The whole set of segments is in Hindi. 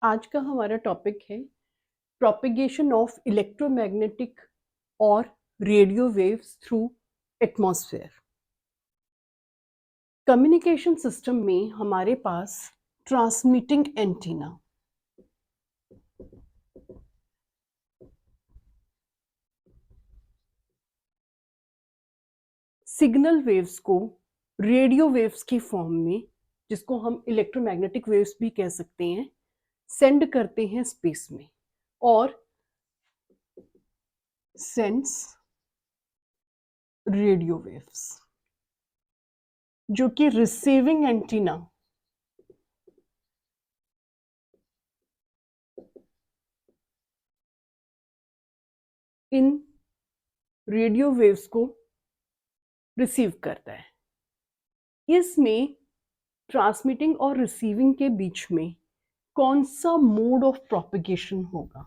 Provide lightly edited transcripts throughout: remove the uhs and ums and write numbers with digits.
आज का हमारा टॉपिक है प्रोपेगेशन ऑफ इलेक्ट्रोमैग्नेटिक और radio waves through atmosphere. Communication system में हमारे पास ट्रांसमिटिंग एंटीना, सिग्नल वेव्स को रेडियो वेव्स की फॉर्म में, जिसको हम इलेक्ट्रोमैग्नेटिक वेव्स भी कह सकते हैं, सेंड करते हैं स्पेस में और सेंड्स रेडियो वेव्स, जो कि रिसीविंग एंटीना इन रेडियो वेव्स को रिसीव करता है। इसमें ट्रांसमिटिंग और रिसीविंग के बीच में कौन सा मोड ऑफ प्रोपेगेशन होगा,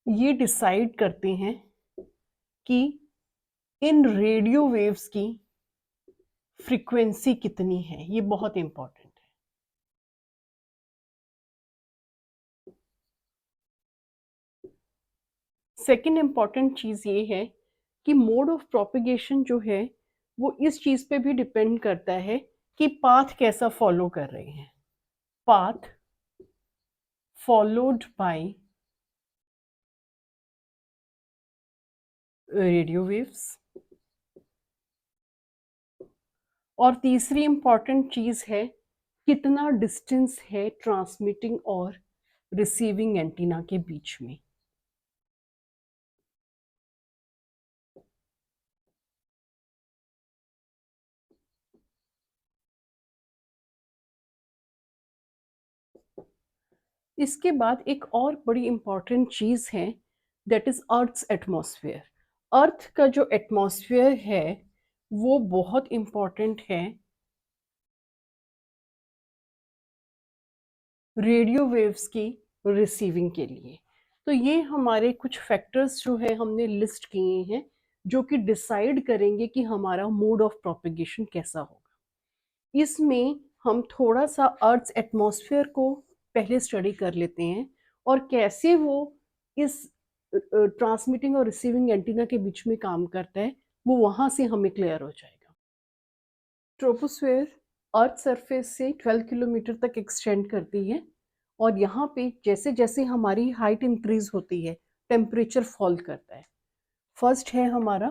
ये डिसाइड करते हैं कि इन रेडियो वेव्स की फ्रीक्वेंसी कितनी है। ये बहुत इंपॉर्टेंट है। सेकेंड इंपॉर्टेंट चीज ये है कि मोड ऑफ प्रोपेगेशन जो है वो इस चीज पे भी डिपेंड करता है कि पाथ कैसा फॉलो कर रहे हैं। Path followed by radio waves. और तीसरी इंपॉर्टेंट चीज है कितना डिस्टेंस है ट्रांसमिटिंग और रिसीविंग एंटीना के बीच में। इसके बाद एक और बड़ी इंपॉर्टेंट चीज है, दैट इज अर्थ्स एटमॉस्फेयर। अर्थ का जो एटमॉस्फेयर है वो बहुत इंपॉर्टेंट है रेडियो वेव्स की रिसीविंग के लिए। तो ये हमारे कुछ फैक्टर्स जो है हमने लिस्ट किए हैं जो कि डिसाइड करेंगे कि हमारा मोड ऑफ प्रोपेगेशन कैसा होगा। इसमें हम थोड़ा सा अर्थ एटमॉस्फेयर को पहले स्टडी कर लेते हैं और कैसे वो इस ट्रांसमिटिंग और रिसीविंग एंटीना के बीच में काम करता है, वो वहां से हमें क्लियर हो जाएगा। ट्रोपोस्फेयर अर्थ सरफेस से 12 किलोमीटर तक एक्सटेंड करती है और यहाँ पे जैसे जैसे हमारी हाइट इंक्रीज होती है टेम्परेचर फॉल करता है। फर्स्ट है हमारा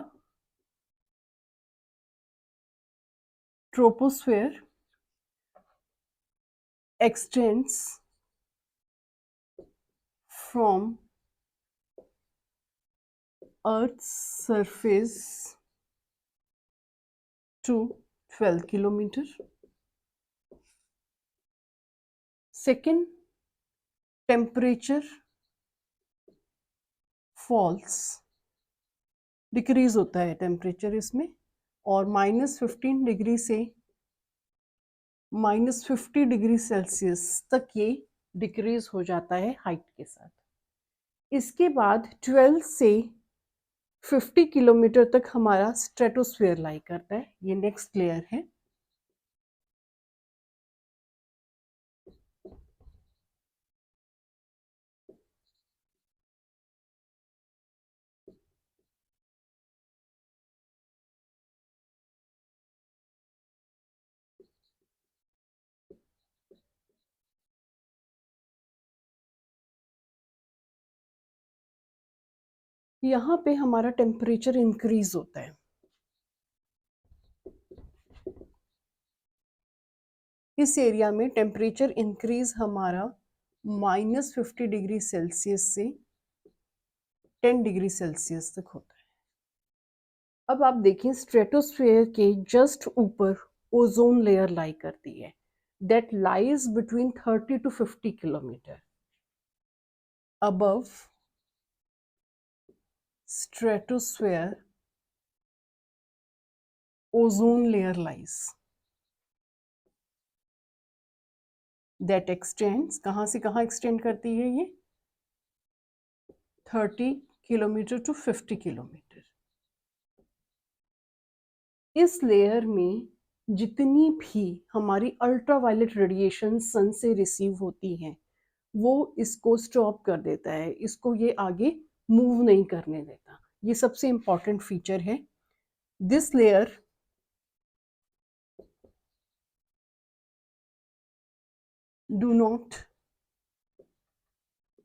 troposphere extends from Earth's surface to 12 kilometer. Second, temperature falls, decrease होता है टेम्परेचर इसमें, और -15 डिग्री से -50 डिग्री सेल्सियस तक ये डिक्रीज हो जाता है हाइट के साथ। इसके बाद 12 से 50 किलोमीटर तक हमारा स्ट्रेटोस्फेयर लाई करता है। ये नेक्स्ट लेयर है। यहाँ पे हमारा टेम्परेचर इंक्रीज होता है। इस एरिया में टेम्परेचर इंक्रीज हमारा -50 डिग्री सेल्सियस से 10 डिग्री सेल्सियस तक होता है। अब आप देखिए स्ट्रेटोस्फेयर के जस्ट ऊपर ओजोन लेयर लाई करती है, that lies between 30 to 50 kilometre above stratosphere. Ozone layer lies that extends, कहाँ से कहाँ एक्सटेंड करती है ये, 30 किलोमीटर to 50 किलोमीटर। इस लेयर में जितनी भी हमारी अल्ट्रावायलेट रेडिएशन सन से रिसीव होती हैं वो इसको स्टॉप कर देता है, इसको ये आगे मूव नहीं करने देता। ये सबसे इम्पॉर्टेंट फीचर है। This layer do not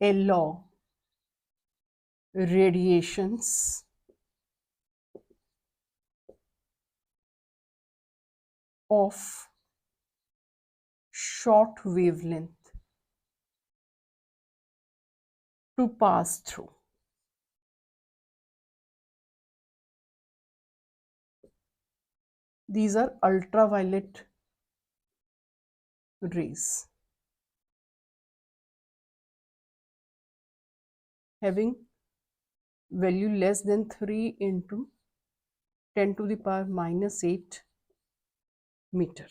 allow radiations of short wavelength to pass through. These are ultraviolet rays having value less than 3 into 10 to the power minus 8 metre.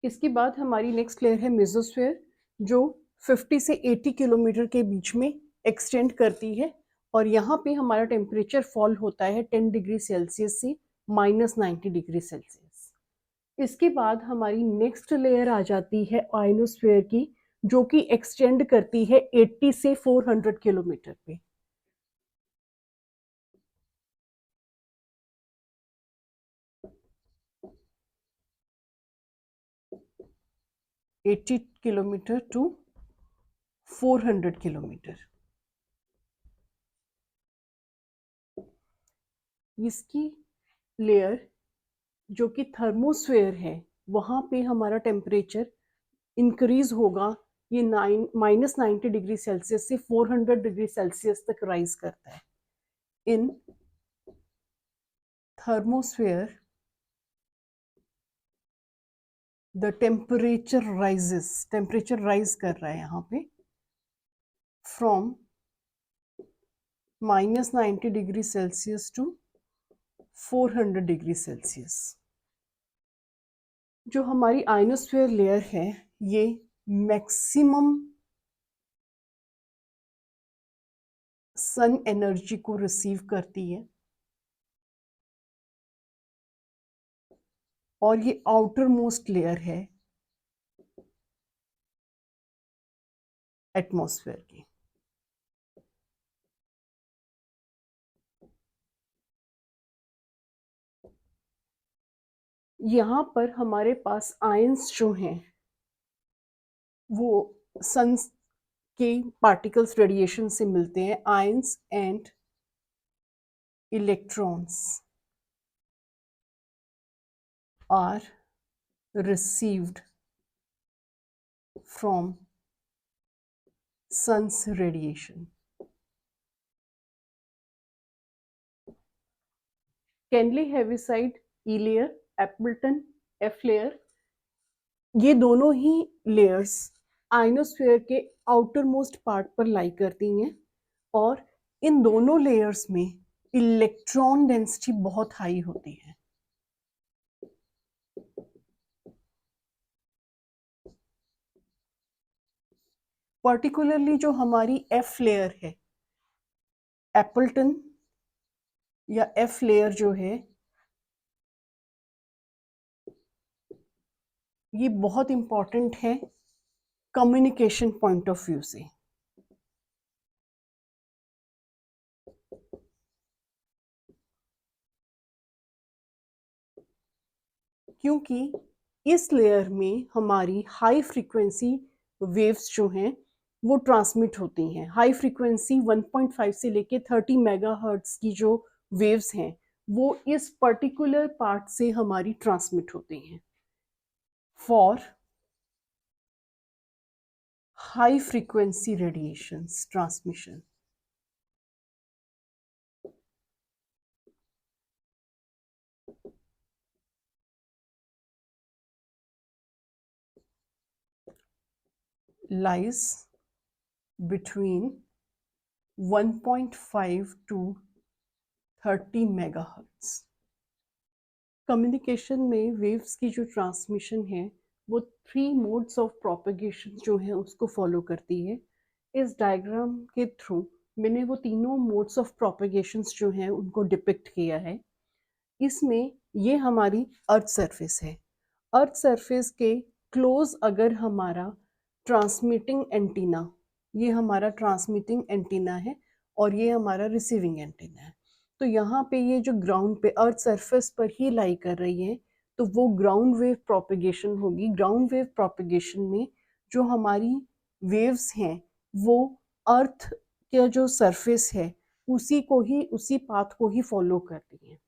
इसके बाद हमारी नेक्स्ट लेयर है मेसोस्फीयर, जो 50 से 80 किलोमीटर के बीच में एक्सटेंड करती है और यहाँ पे हमारा टेम्परेचर फॉल होता है 10 डिग्री सेल्सियस से -90 डिग्री सेल्सियस। इसके बाद हमारी नेक्स्ट लेयर आ जाती है आयनोस्फीयर की, जो कि एक्सटेंड करती है 80 से 400 किलोमीटर पे। Eighty kilometre to 400 kilometre. इसकी लेयर जो कि थर्मोस्फेयर है, वहाँ पे हमारा टेम्परेचर इंक्रीज होगा, ये -90 डिग्री सेल्सियस से 400 डिग्री सेल्सियस तक राइज करता है। In thermosphere the temperature rises, temperature rise कर रहा है यहाँ पे from -90 degree Celsius to 400 degree Celsius. जो हमारी आयनोस्फीयर लेयर है, ये मैक्सिमम सन एनर्जी को रिसीव करती है और ये आउटर मोस्ट लेयर है एटमॉस्फेयर की। यहाँ पर हमारे पास आयंस जो हैं वो सन के पार्टिकल्स रेडिएशन से मिलते हैं। Ions and electrons are received from sun's radiation. Kenley Heaviside E layer, Appleton F layer, ये दोनों ही लेयर्स आयनोस्फीयर के आउटर मोस्ट पार्ट पर लाई करती हैं और इन दोनों लेयर्स में इलेक्ट्रॉन डेंसिटी बहुत हाई होती है। पर्टिकुलरली जो हमारी एफ लेयर है, एप्पलटन या एफ लेयर जो है, ये बहुत इंपॉर्टेंट है कम्युनिकेशन पॉइंट ऑफ व्यू से। क्योंकि इस लेयर में हमारी हाई फ्रीक्वेंसी वेव्स जो हैं वो ट्रांसमिट होती हैं। हाई फ्रीक्वेंसी 1.5 से लेके 30 मेगाहर्ट्ज की जो वेव्स हैं वो इस पर्टिकुलर पार्ट से हमारी ट्रांसमिट होती हैं। For high frequency radiations transmission, lies between 1.5 to 30 megahertz. Communication में वेव्स की जो ट्रांसमिशन है वो 3 मोड्स ऑफ प्रोपेगेशन जो है उसको फॉलो करती है। इस डायग्राम के थ्रू मैंने वो तीनों मोड्स ऑफ प्रोपेगेशन जो हैं उनको डिपिक्ट किया है। इसमें ये हमारी अर्थ सरफेस है। अर्थ सरफेस के क्लोज अगर हमारा ट्रांसमिटिंग एंटीना, ये हमारा ट्रांसमिटिंग एंटीना है और ये हमारा रिसीविंग एंटीना है। तो यहाँ पे ये जो ग्राउंड पे अर्थ सरफेस पर ही लाई कर रही है, तो वो ग्राउंड वेव प्रोपिगेशन होगी। ग्राउंड वेव प्रोपिगेशन में जो हमारी वेव्स हैं वो अर्थ का जो सरफेस है उसी को ही, उसी पाथ को ही फॉलो करती है।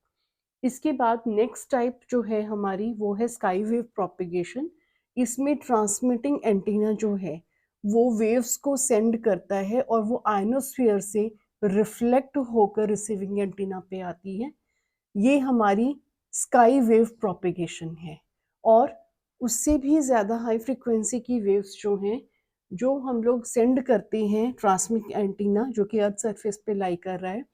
इसके बाद नेक्स्ट टाइप जो है हमारी वो है स्काई वेव प्रोपिगेशन। इसमें ट्रांसमिटिंग एंटीना जो है वो वेव्स को सेंड करता है और वो आयनोस्फीयर से रिफ्लेक्ट होकर रिसीविंग एंटीना पे आती है। ये हमारी स्काई वेव प्रोपिगेशन है। और उससे भी ज़्यादा हाई फ्रिक्वेंसी की वेव्स जो हैं, जो हम लोग सेंड करते हैं ट्रांसमिट एंटीना जो कि अर्थ सरफेस पे लाई कर रहा है,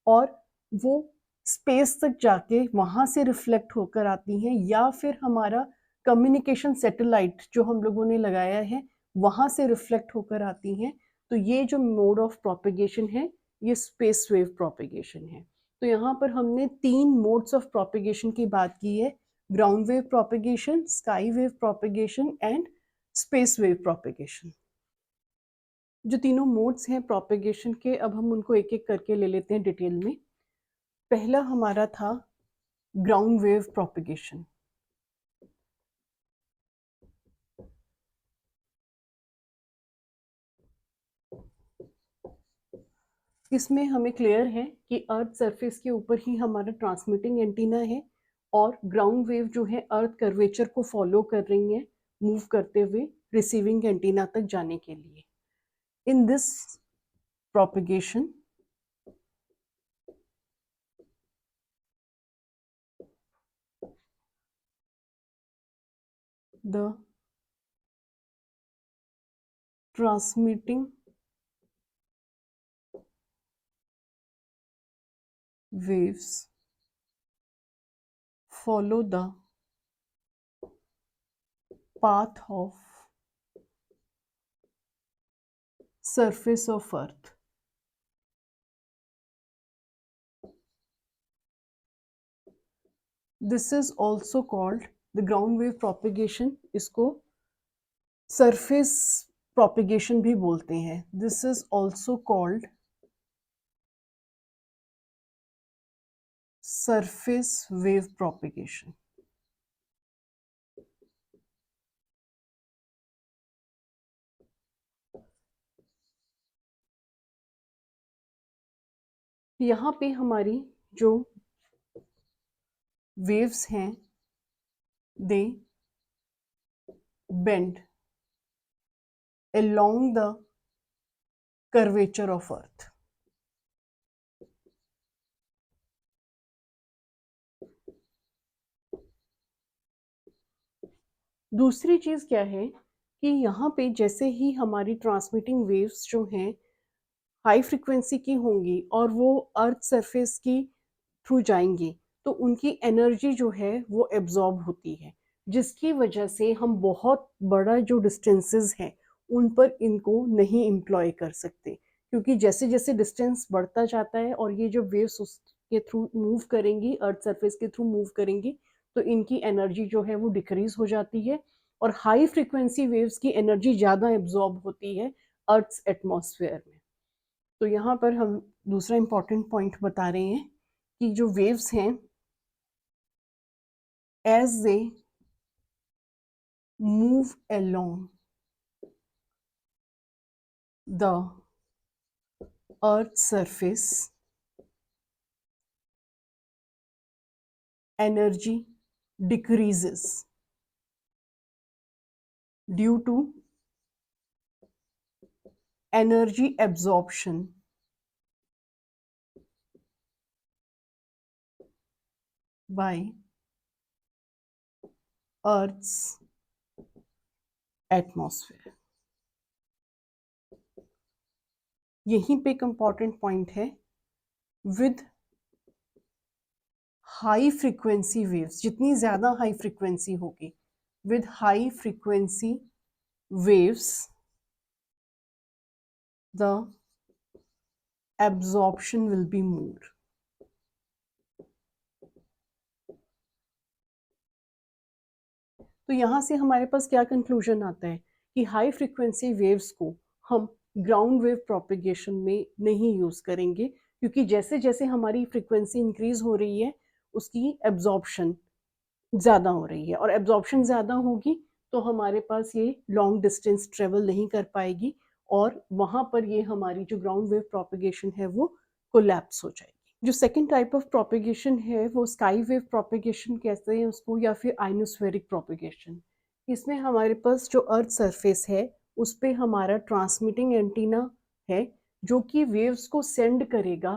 और वो स्पेस तक जाके वहाँ से रिफ्लेक्ट होकर आती हैं, या फिर हमारा कम्युनिकेशन सैटेलाइट जो हम लोगों ने लगाया है वहाँ से रिफ्लेक्ट होकर आती हैं। तो ये जो मोड ऑफ प्रोपिगेशन है ये स्पेस वेव प्रोपिगेशन है। तो यहाँ पर हमने 3 मोड्स ऑफ प्रोपिगेशन की बात की है: ground wave propagation, sky wave propagation and space wave propagation. जो तीनों मोड्स हैं प्रोपिगेशन के, अब हम उनको एक एक करके ले लेते हैं डिटेल में। पहला हमारा था ग्राउंड वेव प्रोपिगेशन। इसमें हमें क्लियर है कि अर्थ सरफेस के ऊपर ही हमारा ट्रांसमिटिंग एंटीना है और ग्राउंड वेव जो है अर्थ कर्वेचर को फॉलो कर रही है, मूव करते हुए रिसीविंग एंटीना तक जाने के लिए। In this propagation the transmitting waves follow the path of surface of earth. This is also called the ground wave propagation. इसको surface propagation भी बोलते हैं. This is also called surface wave propagation. यहाँ पे हमारी जो waves हैं they bend along the curvature of earth. दूसरी चीज़ क्या है कि यहाँ पे जैसे ही हमारी ट्रांसमिटिंग वेव्स जो हैं हाई फ्रिक्वेंसी की होंगी और वो अर्थ सरफेस की थ्रू जाएंगी, तो उनकी एनर्जी जो है वो एब्जॉर्ब होती है, जिसकी वजह से हम बहुत बड़ा जो डिस्टेंसेस हैं उन पर इनको नहीं इम्प्लॉय कर सकते, क्योंकि जैसे जैसे डिस्टेंस बढ़ता जाता है और ये जो वेव्स उसके थ्रू मूव करेंगी, अर्थ सरफेस के थ्रू मूव करेंगी, तो इनकी एनर्जी जो है वो डिक्रीज हो जाती है और हाई फ्रिक्वेंसी वेव्स की एनर्जी ज़्यादा एब्जॉर्ब होती है अर्थ एटमॉस्फेयर में। तो यहाँ पर हम दूसरा इम्पॉर्टेंट पॉइंट बता रहे हैं कि जो वेव्स हैं as they move along the earth's surface, energy decreases due to energy absorption by earth's atmosphere. यहीं पे एक इम्पॉर्टेंट पॉइंट है, विद हाई फ्रीक्वेंसी वेव्स, जितनी ज़्यादा हाई फ्रीक्वेंसी होगी, with high frequency waves the absorption will be more. तो यहाँ से हमारे पास क्या कंक्लूजन आता है कि हाई फ्रीक्वेंसी वेव्स को हम ग्राउंड वेव प्रोपिगेशन में नहीं यूज़ करेंगे, क्योंकि जैसे जैसे हमारी फ्रीक्वेंसी इंक्रीज हो रही है उसकी एब्जॉर्प्शन ज़्यादा हो रही है, और एब्जॉर्प्शन ज़्यादा होगी तो हमारे पास ये लॉन्ग डिस्टेंस ट्रेवल नहीं कर पाएगी, और वहाँ पर ये हमारी जो ग्राउंड वेव प्रोपिगेशन है वो कोलैप्स हो जाएगी। जो सेकंड टाइप ऑफ प्रोपिगेशन है वो स्काई वेव प्रोपिगेशन कहते हैं उसको, या फिर आइनोस्फेरिक प्रोपिगेशन। इसमें हमारे पास जो अर्थ सरफेस है उस पे हमारा ट्रांसमिटिंग एंटीना है जो कि वेव्स को सेंड करेगा।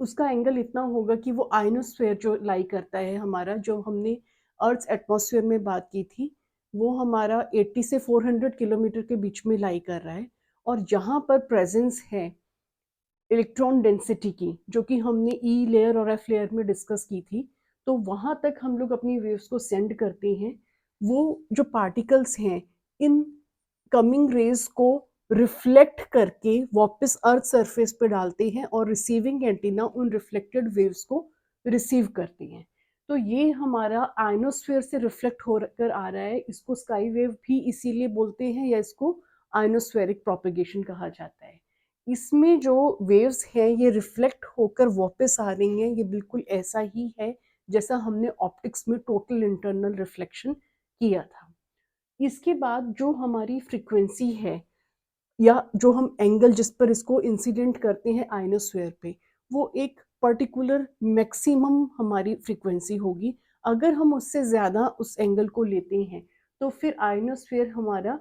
उसका एंगल इतना होगा कि वो आयनोस्फेयर जो लाई करता है हमारा, जो हमने अर्थ एटमॉस्फेयर में बात की थी, वो हमारा 80 से 400 किलोमीटर के बीच में लाई कर रहा है। और जहाँ पर प्रेजेंस है इलेक्ट्रॉन डेंसिटी की, जो कि हमने ई लेयर और एफ लेयर में डिस्कस की थी, तो वहाँ तक हम लोग अपनी वेव्स को सेंड करते हैं। वो जो पार्टिकल्स हैं इन कमिंग रेज को रिफ्लेक्ट करके वापस अर्थ सरफेस पे डालते हैं, और रिसीविंग एंटीना उन रिफ्लेक्टेड वेव्स को रिसीव करती हैं। तो ये हमारा आयनोस्फेयर से रिफ्लेक्ट होकर आ रहा है, इसको स्काई वेव भी इसीलिए बोलते हैं, या इसको आयनोस्फेरिक प्रोपिगेशन कहा जाता है। इसमें जो वेव्स हैं ये रिफ्लेक्ट होकर वापस आ रही हैं, ये बिल्कुल ऐसा ही है जैसा हमने ऑप्टिक्स में टोटल इंटरनल रिफ्लेक्शन किया था। इसके बाद जो हमारी फ्रीक्वेंसी है, या जो हम एंगल जिस पर इसको इंसिडेंट करते हैं आयनोस्फेयर पे, वो एक पर्टिकुलर मैक्सिमम हमारी फ्रीक्वेंसी होगी। अगर हम उससे ज़्यादा उस एंगल को लेते हैं तो फिर आयनोस्फेयर हमारा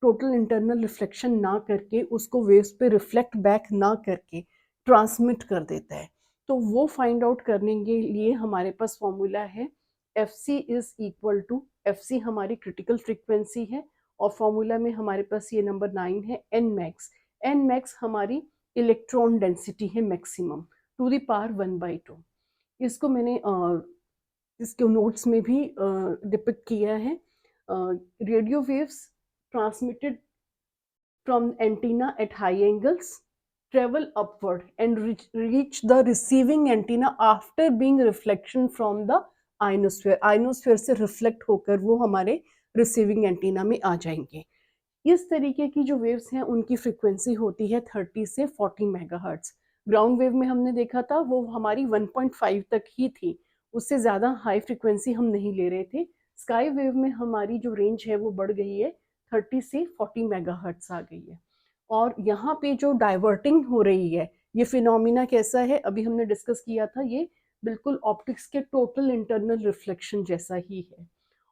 टोटल इंटरनल रिफ्लेक्शन ना करके, उसको वेव्स पे रिफ्लेक्ट बैक ना करके ट्रांसमिट कर देता है। तो वो फाइंड आउट करने के लिए हमारे पास फॉर्मूला है F C is equal to, F C हमारी क्रिटिकल फ्रीक्वेंसी है, और फॉर्मूला में हमारे पास ये नंबर 9 है, एन मैक्स। एन मैक्स हमारी इलेक्ट्रॉन डेंसिटी है मैक्सिमम टू द पावर 1/2। इसको मैंने इसके नोट्स में भी डिपिक्ट किया है। Radio waves transmitted from antenna at high angles travel upward and reach the receiving antenna after being reflection from the ionosphere. ionosphere से reflect होकर वो हमारे receiving antenna में आ जाएंगे। इस तरीके की जो वेव्स हैं उनकी फ्रीक्वेंसी होती है 30 से 40 मेगाहर्ट्ज। ग्राउंड वेव में हमने देखा था वो हमारी 1.5 तक ही थी, उससे ज़्यादा हाई फ्रीक्वेंसी हम नहीं ले रहे थे। स्काई वेव में हमारी जो रेंज है वो बढ़ गई है, 30 से 40 मेगाहर्ट्ज आ गई है। और यहाँ पे जो डाइवर्टिंग हो रही है, ये फिनोमिना कैसा है अभी हमने डिस्कस किया था, ये बिल्कुल ऑप्टिक्स के टोटल इंटरनल रिफ्लेक्शन जैसा ही है।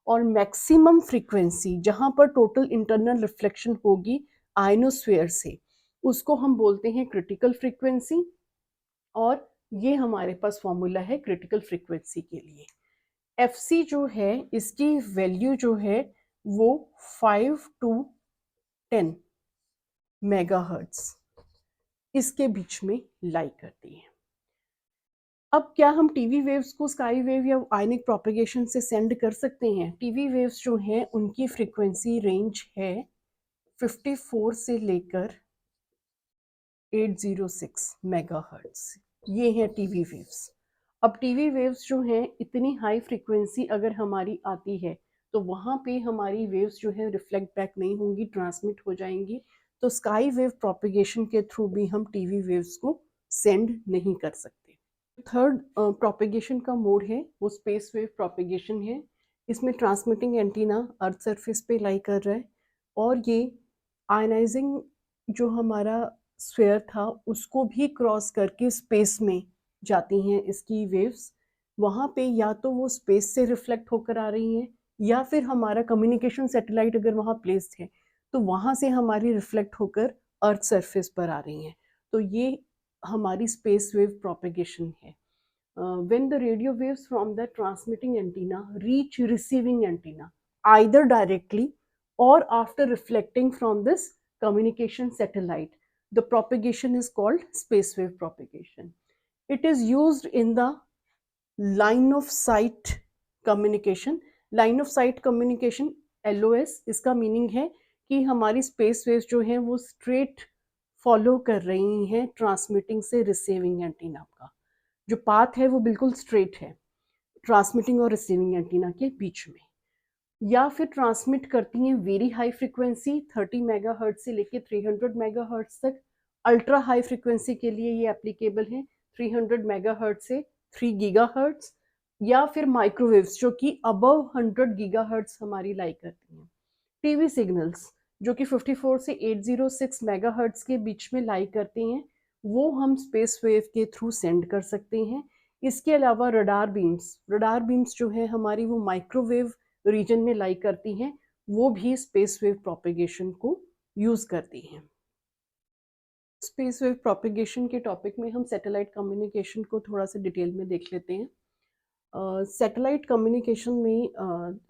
और मैक्सिमम फ्रीक्वेंसी जहाँ पर टोटल इंटरनल रिफ्लेक्शन होगी आयनोस्फेयर से, उसको हम बोलते हैं क्रिटिकल फ्रीक्वेंसी। और ये हमारे पास फॉर्मूला है क्रिटिकल फ्रीक्वेंसी के लिए। एफ सी जो है इसकी वैल्यू जो है वो 5 to 10 मेगाहर्ट्ज इसके बीच में लाई करती है। अब क्या हम टीवी वेव्स को स्काई वेव या आयनिक प्रोपेगेशन से सेंड कर सकते हैं? टीवी वेव्स जो हैं उनकी फ्रीक्वेंसी रेंज है 54 से लेकर 806 मेगाहर्ट्ज। ये हैं टीवी वेव्स। अब टीवी वेव्स जो हैं इतनी हाई फ्रीक्वेंसी अगर हमारी आती है तो वहाँ पे हमारी वेव्स जो है रिफ्लेक्ट बैक नहीं होंगी, ट्रांसमिट हो जाएंगी। तो स्काई वेव प्रोपेगेशन के थ्रू भी हम टीवी वेव्स को सेंड नहीं कर सकते। थर्ड प्रोपेगेशन का मोड है वो स्पेस वेव प्रोपेगेशन है। इसमें ट्रांसमिटिंग एंटीना अर्थ सरफेस पे लाई कर रहा है, और ये आयनाइजिंग जो हमारा स्फीयर था उसको भी क्रॉस करके स्पेस में जाती हैं इसकी वेव्स। वहाँ पे या तो वो स्पेस से रिफ्लेक्ट होकर आ रही हैं, या फिर हमारा कम्युनिकेशन सैटेलाइट अगर वहाँ प्लेस्ड है तो वहाँ से हमारी रिफ्लेक्ट होकर अर्थ सरफेस पर आ रही हैं। तो ये हमारी स्पेस वेव प्रोपेगेशन है। When the radio waves from the transmitting antenna reach receiving antenna either directly or after reflecting from this communication satellite, the propagation is called space wave propagation. It is used in the line of sight communication. line of sight communication LOS इसका मीनिंग है कि हमारी स्पेस वेव्स जो हैं वो स्ट्रेट फॉलो कर रही हैं ट्रांसमिटिंग से रिसीविंग एंटीना का। जो पाथ है वो बिल्कुल स्ट्रेट है ट्रांसमिटिंग और रिसीविंग एंटीना के बीच में। या फिर ट्रांसमिट करती हैं वेरी हाई फ्रीक्वेंसी 30 मेगाहर्ट्ज से लेके 300 मेगाहर्ट्ज तक। अल्ट्रा हाई फ्रीक्वेंसी के लिए ये एप्लीकेबल है 300 मेगाहर्ट्ज से 3 गीगाहर्ट्ज, या फिर माइक्रोवेव्स जो कि अबव 100 गीगाहर्ट्ज हमारी लाई करती हैं। टीवी सिग्नल्स जो कि 54 से 806 मेगाहर्ट्ज के बीच में लाई करते हैं, वो हम स्पेस वेव के थ्रू सेंड कर सकते हैं। इसके अलावा रडार बीम्स जो है हमारी वो माइक्रोवेव रीजन में लाई करती हैं, वो भी स्पेस वेव प्रोपेगेशन को यूज़ करती हैं। स्पेस वेव प्रोपेगेशन के टॉपिक में हम सैटेलाइट कम्युनिकेशन को थोड़ा सा डिटेल में देख लेते हैं। सैटेलाइट कम्युनिकेशन में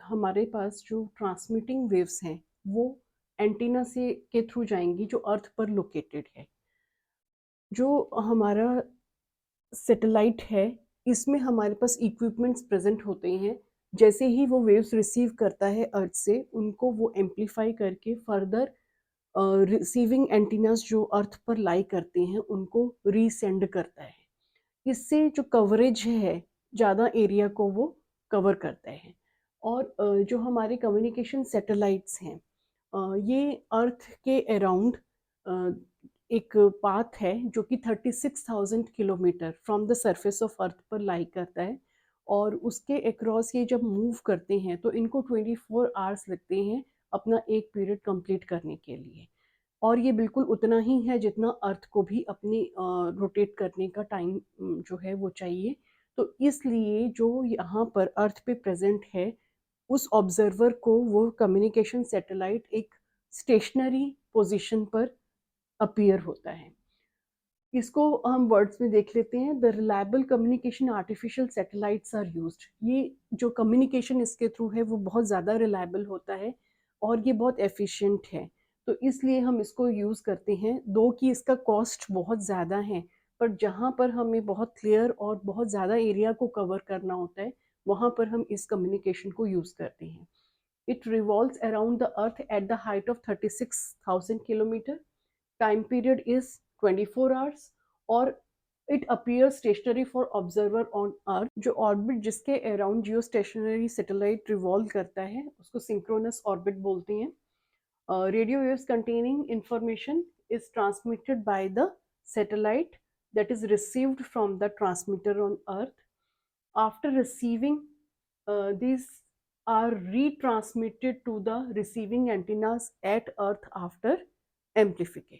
हमारे पास जो ट्रांसमिटिंग वेव्स हैं वो एंटीना से के थ्रू जाएंगी जो अर्थ पर लोकेटेड है। जो हमारा सैटेलाइट है इसमें हमारे पास इक्विपमेंट्स प्रेजेंट होते हैं। जैसे ही वो वेव्स रिसीव करता है अर्थ से, उनको वो एम्पलीफाई करके फर्दर रिसीविंग एंटीनास जो अर्थ पर लाई करते हैं उनको रीसेंड करता है। इससे जो कवरेज है ज़्यादा एरिया को वो कवर करता है। और जो हमारे कम्युनिकेशन सैटेलाइट्स हैं, ये अर्थ के अराउंड एक पाथ है जो कि 36,000 kilometre from the surface of earth पर लाई करता है। और उसके अक्रॉस ये जब मूव करते हैं तो इनको 24 आवर्स लगते हैं अपना एक पीरियड कंप्लीट करने के लिए। और ये बिल्कुल उतना ही है जितना अर्थ को भी अपनी रोटेट करने का टाइम जो है वो चाहिए। तो इसलिए जो यहाँ पर अर्थ पे प्रेजेंट है उस ऑब्जर्वर को वो कम्युनिकेशन सैटेलाइट एक स्टेशनरी पोजीशन पर अपीयर होता है। इसको हम वर्ड्स में देख लेते हैं। The reliable communication artificial satellites are used. ये जो कम्युनिकेशन इसके थ्रू है वो बहुत ज़्यादा रिलायबल होता है और ये बहुत एफिशिएंट है। तो इसलिए हम इसको यूज़ करते हैं, दो कि इसका कॉस्ट बहुत ज़्यादा है, पर जहाँ पर हमें बहुत क्लियर और बहुत ज़्यादा एरिया को कवर करना होता है वहाँ पर हम इस कम्युनिकेशन को यूज़ करते हैं। It revolves around the earth at the height of 36,000 kilometre. Time period is 24 hours. और it appear stationary for observer on earth. जो ऑर्बिट जिसके around geostationary satellite revolve करता है उसको सिंक्रोनस ऑर्बिट बोलते हैं। Radio waves containing information is transmitted by the satellite that is received from the transmitter on earth. After receiving, these are retransmitted to the receiving antennas at earth after amplification.